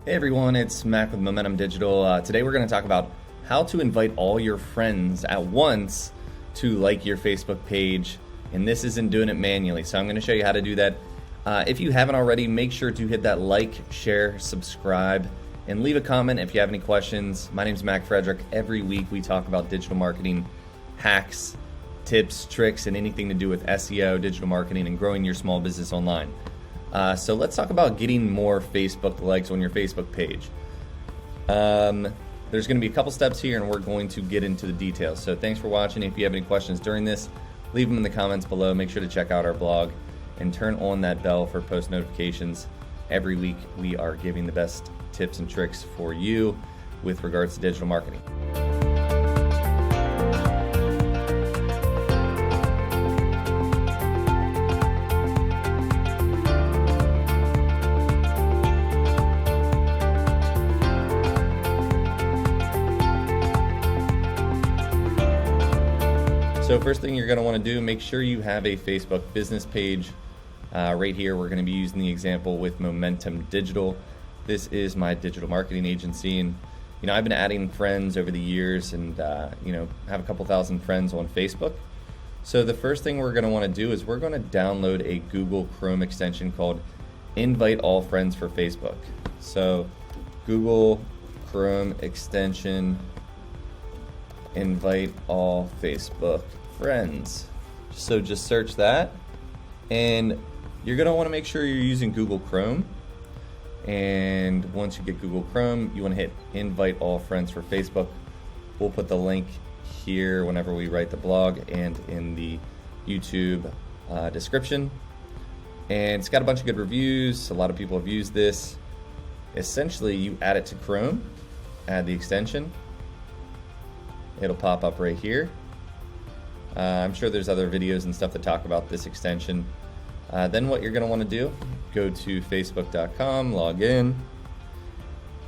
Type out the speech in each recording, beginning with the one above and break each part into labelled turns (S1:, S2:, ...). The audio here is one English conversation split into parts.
S1: Hey everyone, it's Mac with Momentum Digital. Today we're going to talk about how to invite all your friends at once to like your Facebook page. And this isn't doing it manually, so I'm going to show you how to do that. If you haven't already, make sure to hit that like, share, subscribe, and leave a comment if you have any questions. My name is Mac Frederick. Every week we talk about digital marketing hacks, tips, tricks, and anything to do with SEO, digital marketing, and growing your small business online. So let's talk about getting more Facebook likes on your Facebook page. There's going to be a couple steps here, and we're going to get into the details. So thanks for watching. If you have any questions during this, leave them in the comments below. Make sure to check out our blog and turn on that bell for post notifications. Every week we are giving the best tips and tricks for you with regards to digital marketing. So first thing you're going to want to do, make sure you have a Facebook business page. Right here, we're going to be using the example with Momentum Digital. This is my digital marketing agency, and I've been adding friends over the years, and have a couple thousand friends on Facebook. So the first thing we're going to want to do is we're going to download a Google Chrome extension called Invite All Friends for Facebook. So Google Chrome extension, Invite All Facebook Friends. So just search that, and you're going to want to make sure you're using Google Chrome. And once you get Google Chrome, you want to hit Invite All Friends for Facebook. We'll put the link here whenever we write the blog and in the YouTube description. And it's got a bunch of good reviews. A lot of people have used this. Essentially, you add it to Chrome, add the extension. It'll pop up right here. I'm sure there's other videos and stuff that talk about this extension. Then what you're going to want to do, go to facebook.com, log in,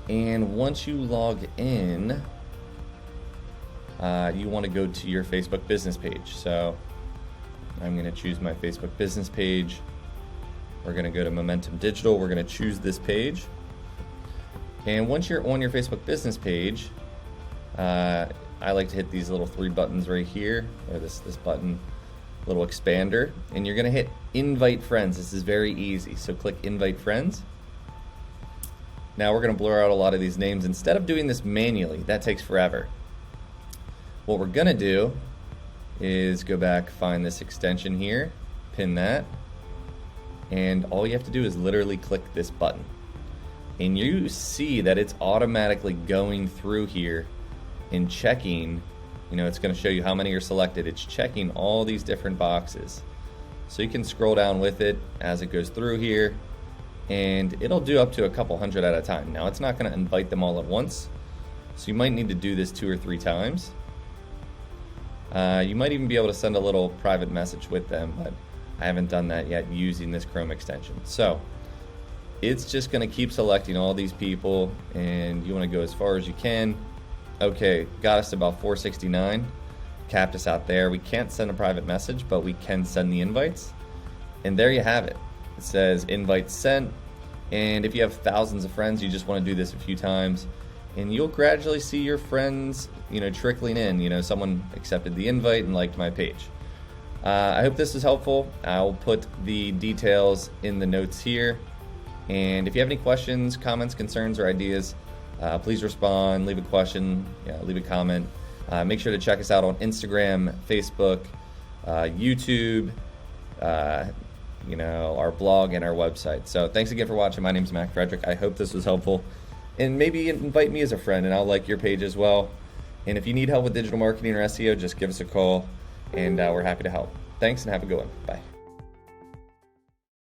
S1: and once you log in, you want to go to your Facebook business page. So I'm going to choose my Facebook business page. We're going to go to Momentum Digital. We're going to choose this page. And once you're on your Facebook business page, I like to hit these little three buttons right here, or this button, little expander, and you're going to hit Invite Friends. This is very easy. So click Invite Friends. Now we're going to blur out a lot of these names. Instead of doing this manually, that takes forever. What we're going to do is go back, find this extension here, pin that, and all you have to do is literally click this button. And you see that it's automatically going through here and checking, it's going to show you how many are selected. It's checking all these different boxes. So you can scroll down with it as it goes through here, and it'll do up to a couple hundred at a time. Now, it's not going to invite them all at once, so you might need to do this 2 or 3 times. You might even be able to send a little private message with them, but I haven't done that yet using this Chrome extension. So it's just going to keep selecting all these people, and you want to go as far as you can. Okay, got us to about 469, capped us out there. We can't send a private message, but we can send the invites. And there you have it. It says invite sent. And if you have thousands of friends, you just want to do this a few times, and you'll gradually see your friends, trickling in. Someone accepted the invite and liked my page. I hope this is helpful. I'll put the details in the notes here. And if you have any questions, comments, concerns, or ideas, please respond, leave a question, leave a comment. Make sure to check us out on Instagram, Facebook, YouTube, our blog, and our website. So thanks again for watching. My name is Mac Frederick. I hope this was helpful. And maybe invite me as a friend, and I'll like your page as well. And if you need help with digital marketing or SEO, just give us a call, and we're happy to help. Thanks, and have a good one. Bye.